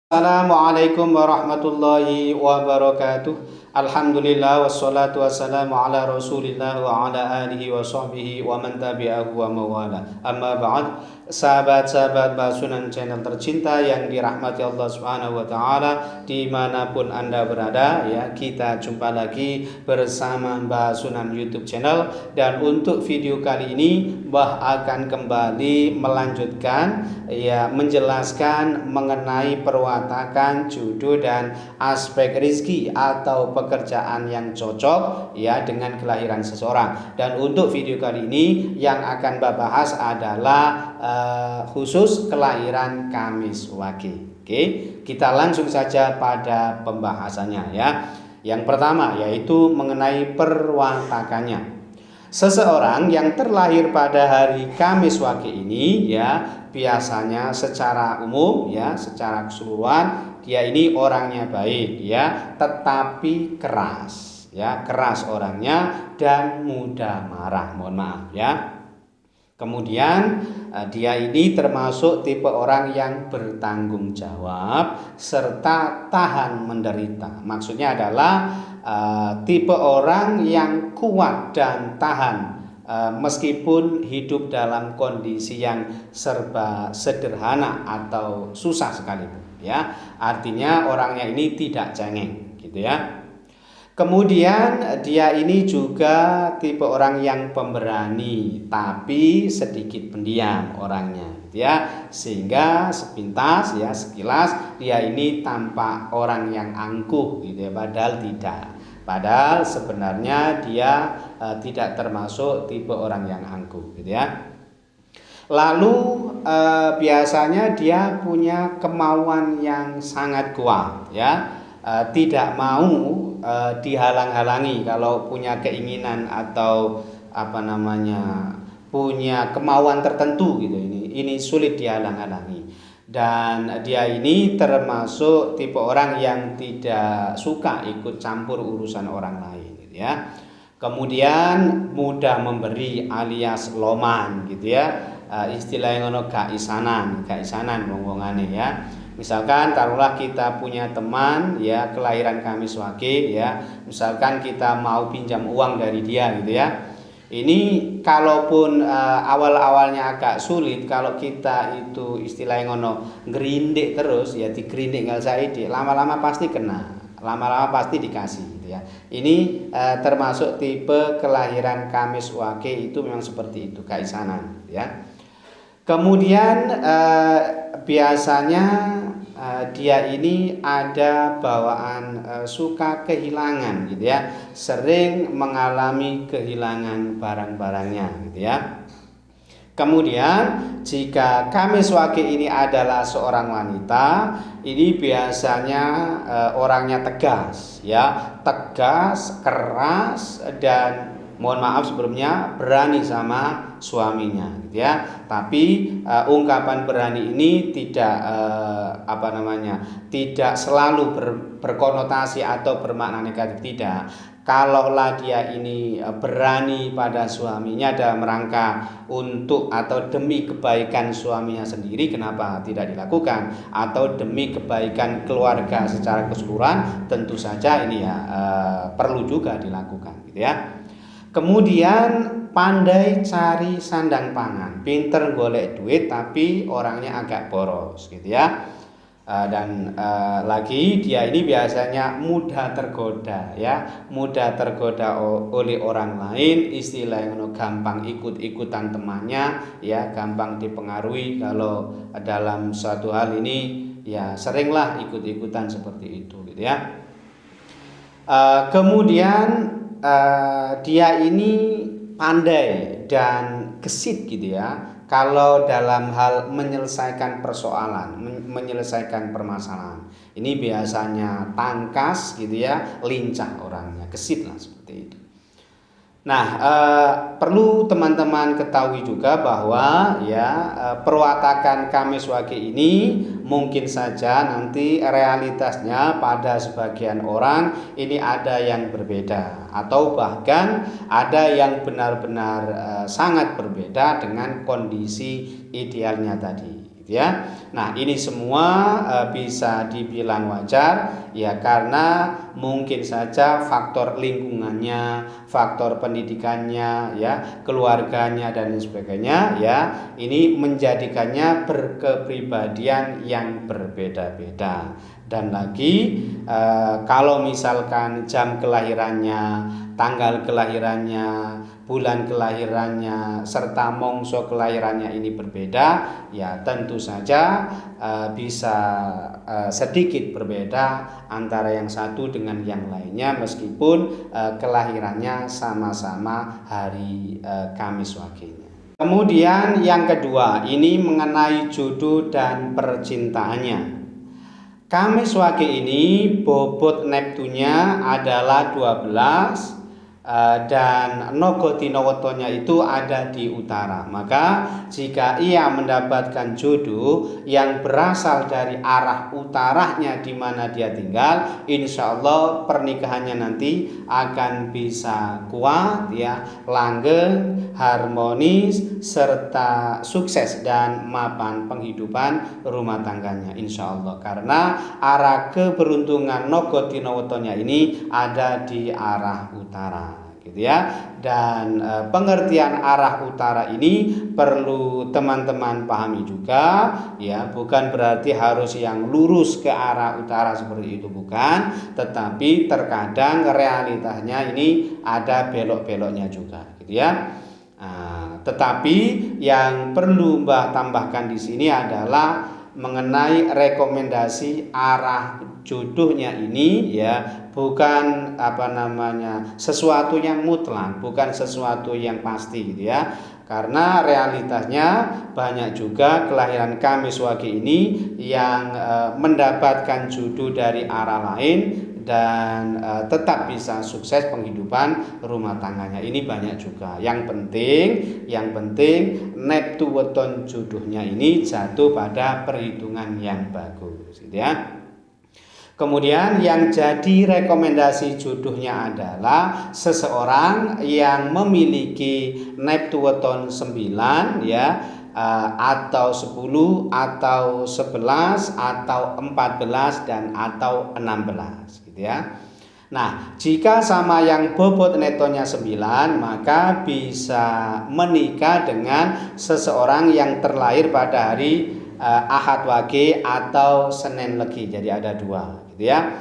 Assalamualaikum warahmatullahi wabarakatuh. Alhamdulillah wassalatu wassalamu ala Rasulillah wa ala alihi wa sahbihi wa man tabi'ahu wa mawala. Amma ba'd. Sahabat-sahabat Basunan channel tercinta yang dirahmati Allah Subhanahu wa taala dimanapun Anda berada, ya, kita jumpa lagi bersama Basunan YouTube channel. Dan untuk video kali ini Mbah akan kembali melanjutkan, ya, menjelaskan mengenai perwatakan, judo dan aspek rizki atau pekerjaan yang cocok, ya, dengan kelahiran seseorang. Dan untuk video kali ini yang akan Mbah bahas adalah khusus kelahiran Kamis Wage. Oke, kita langsung saja pada pembahasannya, ya. Yang pertama yaitu mengenai perwatakannya. Seseorang yang terlahir pada hari Kamis Wage ini, ya, biasanya secara umum, ya, secara keseluruhan dia ini orangnya baik, ya, tetapi keras, ya, keras orangnya dan mudah marah. Mohon maaf, ya. Kemudian dia ini termasuk tipe orang yang bertanggung jawab serta tahan menderita. Maksudnya adalah tipe orang yang kuat dan tahan meskipun hidup dalam kondisi yang serba sederhana atau susah sekalipun, ya. Artinya orangnya ini tidak cengeng, gitu, ya. Kemudian dia ini juga tipe orang yang pemberani tapi sedikit pendiam orangnya, gitu, ya. Sehingga sepintas, ya, sekilas dia ini tampak orang yang angkuh, gitu, ya, padahal tidak. Padahal sebenarnya dia tidak termasuk tipe orang yang angkuh, gitu, ya. Lalu biasanya dia punya kemauan yang sangat kuat, ya. Tidak mau dihalang-halangi kalau punya keinginan atau punya kemauan tertentu, gitu. Ini sulit dihalang-halangi. Dan dia ini termasuk tipe orang yang tidak suka ikut campur urusan orang lain, gitu, ya. Kemudian mudah memberi alias loman, gitu, ya. Istilahnya ngono gak isanan wong-wongane, ya. Misalkan taruhlah kita punya teman, ya, kelahiran Kamis Wage, ya. Misalkan kita mau pinjam uang dari dia, gitu, ya. Ini kalaupun awal-awalnya agak sulit, kalau kita itu istilahnya ngono gerindik terus, ya, digerindik nggak saidi, lama-lama pasti kena, lama-lama pasti dikasih, gitu, ya. Ini termasuk tipe kelahiran Kamis Wage itu memang seperti itu, kaisanan, ya. Kemudian biasanya dia ini ada bawaan suka kehilangan, gitu, ya. Sering mengalami kehilangan barang-barangnya, gitu, ya. Kemudian jika Kamis Wage ini adalah seorang wanita, ini biasanya orangnya tegas, ya, tegas, keras, dan mohon maaf sebelumnya berani sama suaminya, gitu, ya. Tapi ungkapan berani ini tidak tidak selalu berkonotasi atau bermakna negatif, tidak. Kalaulah dia ini berani pada suaminya dalam rangka untuk atau demi kebaikan suaminya sendiri, kenapa tidak dilakukan? Atau demi kebaikan keluarga secara keseluruhan, tentu saja ini, ya, perlu juga dilakukan, gitu, ya. Kemudian pandai cari sandang pangan, pinter golek duit tapi orangnya agak boros, gitu, ya. Dan lagi dia ini biasanya mudah tergoda, ya, mudah tergoda oleh orang lain, istilahnya gampang ikut-ikutan temannya, ya, gampang dipengaruhi kalau dalam suatu hal ini, ya, seringlah ikut-ikutan seperti itu, gitu, ya. Kemudian dia ini pandai dan gesit, gitu, ya, kalau dalam hal menyelesaikan persoalan, menyelesaikan permasalahan. Ini biasanya tangkas, gitu, ya, lincah orangnya, gesit lah seperti itu. Nah, perlu teman-teman ketahui juga bahwa, ya, perwatakan Kamis Wage ini mungkin saja nanti realitasnya pada sebagian orang ini ada yang berbeda, atau bahkan ada yang benar-benar sangat berbeda dengan kondisi idealnya tadi. gitu ya. Nah, ini semua bisa dibilang wajar ya, karena mungkin saja faktor lingkungannya, faktor pendidikannya ya, keluarganya dan lain sebagainya ya, ini menjadikannya berkepribadian yang berbeda-beda. Dan lagi kalau misalkan jam kelahirannya, tanggal kelahirannya, bulan kelahirannya, serta mongso kelahirannya ini berbeda, ya tentu saja bisa sedikit berbeda antara yang satu dengan yang lainnya, meskipun kelahirannya sama-sama hari Kamis Wage-nya. Kemudian yang kedua, ini mengenai jodoh dan percintaannya. Kamis Wage ini bobot Neptunya adalah 12 dan Nogotino Wetonya itu ada di utara. Maka jika ia mendapatkan jodoh yang berasal dari arah utaranya di mana dia tinggal, insya Allah pernikahannya nanti akan bisa kuat ya, langgeng, harmonis, serta sukses dan mapan penghidupan rumah tangganya insya Allah, karena arah keberuntungan Nogotino Wetonya ini ada di arah utara gitu ya. Dan pengertian arah utara ini perlu teman-teman pahami juga ya, bukan berarti harus yang lurus ke arah utara seperti itu, bukan, tetapi terkadang realitanya ini ada belok-beloknya juga gitu ya. Tetapi yang perlu Mbah tambahkan di sini adalah mengenai rekomendasi arah jodohnya ini ya, bukan sesuatu yang mutlak, bukan sesuatu yang pasti gitu ya. Karena realitanya banyak juga kelahiran Kamis Wage ini yang mendapatkan jodoh dari arah lain dan tetap bisa sukses penghidupan rumah tangganya, ini banyak juga. Yang penting Neptu weton jodohnya ini jatuh pada perhitungan yang bagus gitu ya. Kemudian yang jadi rekomendasi jodohnya adalah seseorang yang memiliki Neptu weton 9 ya, atau 10 atau 11 atau 14 dan atau 16 gitu ya. Nah, jika sama yang bobot netonya 9, maka bisa menikah dengan seseorang yang terlahir pada hari Ahad Wage atau Senin Legi. Jadi ada 2 gitu ya.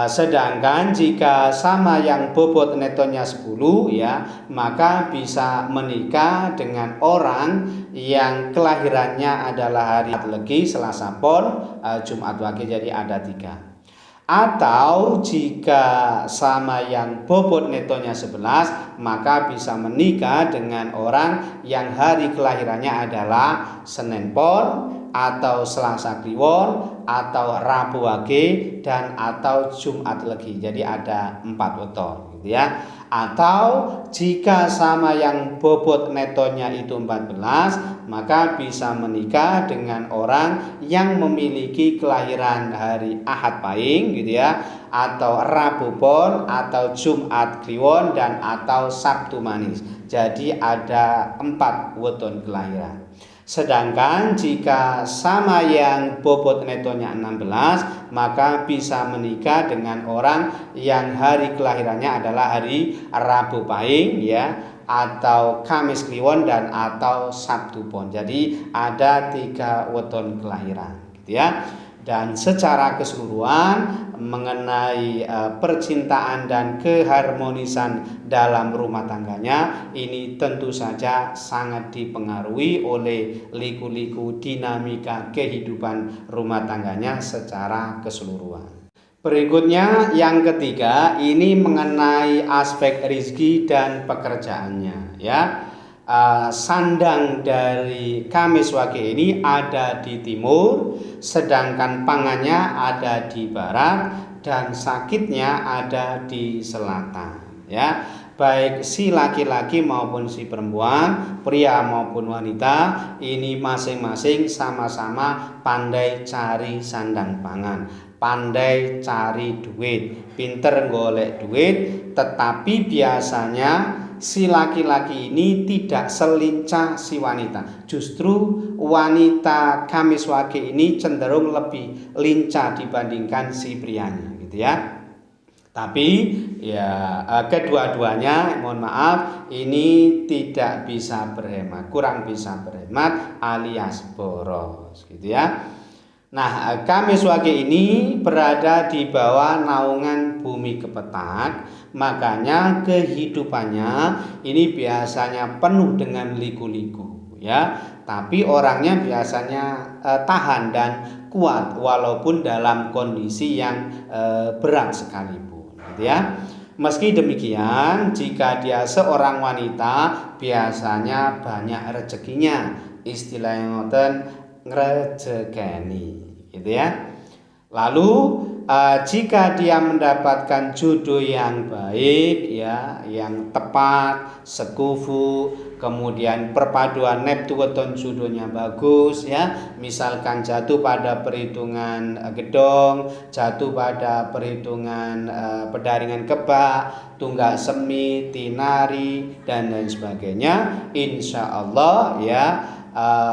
Sedangkan jika sama yang bobot netonya 10 ya, maka bisa menikah dengan orang yang kelahirannya adalah hari Ahad Legi, Selasa Pon, Jumat Wage, jadi ada 3. Atau jika sama yang bobot netonya 11, maka bisa menikah dengan orang yang hari kelahirannya adalah Senin Pon atau Selasa Kliwon atau Rabu Wage dan atau Jumat Legi. Jadi ada 4 weton gitu ya. Atau jika sama yang bobot netonya itu 14, maka bisa menikah dengan orang yang memiliki kelahiran hari Ahad Pahing gitu ya, atau Rabu Pon atau Jumat Kliwon dan atau Sabtu Manis. Jadi ada 4 weton kelahiran. Sedangkan jika sama yang bobot netonya 16, maka bisa menikah dengan orang yang hari kelahirannya adalah hari Rabu Pahing ya, atau Kamis Kliwon dan atau Sabtu Pon. Jadi ada 3 weton kelahiran gitu ya. Dan secara keseluruhan mengenai percintaan dan keharmonisan dalam rumah tangganya ini tentu saja sangat dipengaruhi oleh liku-liku dinamika kehidupan rumah tangganya secara keseluruhan. Berikutnya yang ketiga, ini mengenai aspek rezeki dan pekerjaannya ya. Sandang dari Kamis Wage ini ada di timur, sedangkan pangannya ada di barat dan sakitnya ada di selatan ya. Baik si laki-laki maupun si perempuan, pria maupun wanita, ini masing-masing sama-sama pandai cari sandang pangan, pandai cari duit, pinter golek duit. Tetapi biasanya si laki-laki ini tidak selincah si wanita, justru wanita Kamis Wage ini cenderung lebih lincah dibandingkan si prianya gitu ya. Tapi ya kedua-duanya mohon maaf ini tidak bisa berhemat, kurang bisa berhemat alias boros gitu ya. Nah, Kamis Wage ini berada di bawah naungan bumi kepetak, makanya kehidupannya ini biasanya penuh dengan liku-liku ya. Tapi orangnya biasanya tahan dan kuat walaupun dalam kondisi yang berat sekalipun gitu ya. Meski demikian, jika dia seorang wanita biasanya banyak rezekinya, istilahnya ngoten ngrejekeni gitu ya. Lalu jika dia mendapatkan jodoh yang baik ya, yang tepat, sekufu, kemudian perpaduan neptu weton jodohnya bagus ya, misalkan jatuh pada perhitungan gedong, jatuh pada perhitungan pedaringan kebak, tunggak semi, tinari dan lain sebagainya, insya Allah ya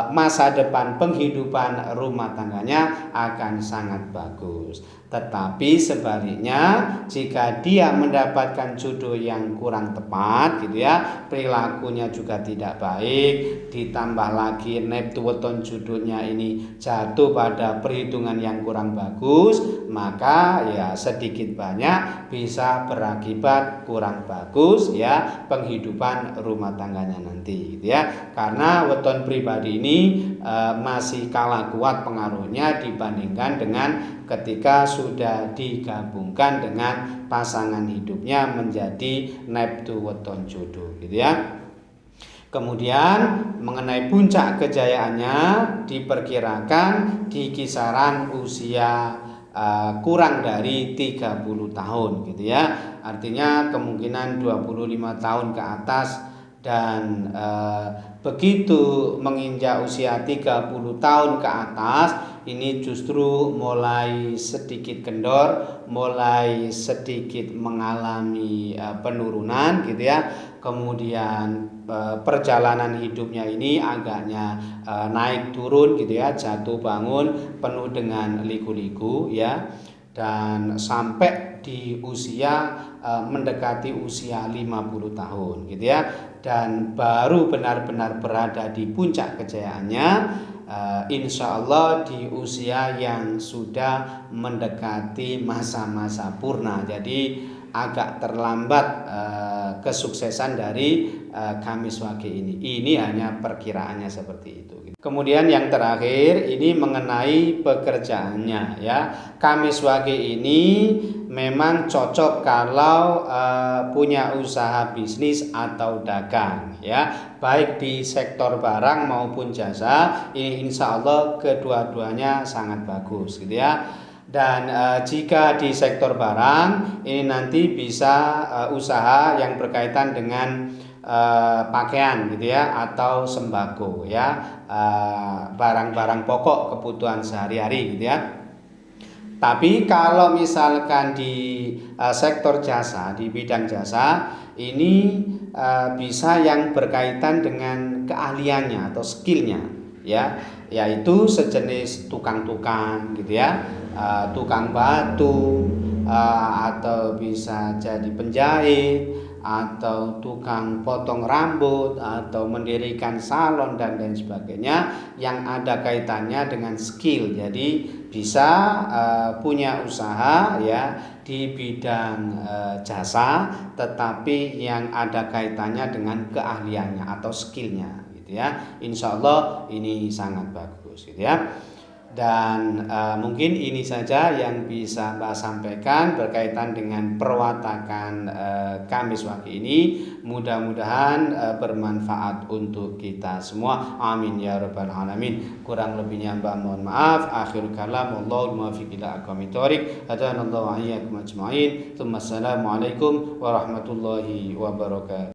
masa depan penghidupan rumah tangganya akan sangat bagus. Tetapi sebaliknya, jika dia mendapatkan jodoh yang kurang tepat gitu ya, perilakunya juga tidak baik, ditambah lagi neptu weton jodohnya ini jatuh pada perhitungan yang kurang bagus, maka ya sedikit banyak bisa berakibat kurang bagus ya penghidupan rumah tangganya nanti gitu ya. Karena weton pribadi ini masih kalah kuat pengaruhnya dibandingkan dengan ketika sudah digabungkan dengan pasangan hidupnya menjadi neptu weton jodoh gitu ya. Kemudian mengenai puncak kejayaannya diperkirakan di kisaran usia kurang dari 30 tahun gitu ya. Artinya kemungkinan 25 tahun ke atas dan begitu menginjak usia 30 tahun ke atas ini justru mulai sedikit kendor, mulai sedikit mengalami penurunan gitu ya. Kemudian perjalanan hidupnya ini agaknya naik turun gitu ya, jatuh bangun penuh dengan liku-liku ya. Dan sampai di usia mendekati usia 50 tahun gitu ya, dan baru benar-benar berada di puncak kejayaannya insya Allah di usia yang sudah mendekati masa-masa purna. Jadi agak terlambat kesuksesan dari Kamis Wage ini. Ini hanya perkiraannya seperti itu. Kemudian yang terakhir ini mengenai pekerjaannya ya. Kamis Wage ini memang cocok kalau punya usaha bisnis atau dagang ya, baik di sektor barang maupun jasa. Ini insya Allah kedua-duanya sangat bagus gitu ya. Dan jika di sektor barang ini nanti bisa usaha yang berkaitan dengan pakaian gitu ya, atau sembako ya, barang-barang pokok kebutuhan sehari-hari gitu ya. Tapi kalau misalkan di sektor jasa, di bidang jasa ini bisa yang berkaitan dengan keahliannya atau skillnya ya, yaitu sejenis tukang-tukang gitu ya, tukang batu, atau bisa jadi penjahit, atau tukang potong rambut, atau mendirikan salon dan lain sebagainya yang ada kaitannya dengan skill. Jadi bisa punya usaha ya di bidang jasa, tetapi yang ada kaitannya dengan keahliannya atau skillnya gitu ya. Insya Allah ini sangat bagus gitu ya. Dan mungkin ini saja yang bisa Mbak sampaikan berkaitan dengan perwatakan Kamis Wage ini. Mudah-mudahan bermanfaat untuk kita semua. Amin ya rabbal alamin. Kurang lebihnya Mbak mohon maaf. Akhir kalam, wallahul muwaffiq ila aqwamit thoriq. Hadanallahu wa iyyakum ajma'in. Assalamualaikum warahmatullahi wabarakatuh.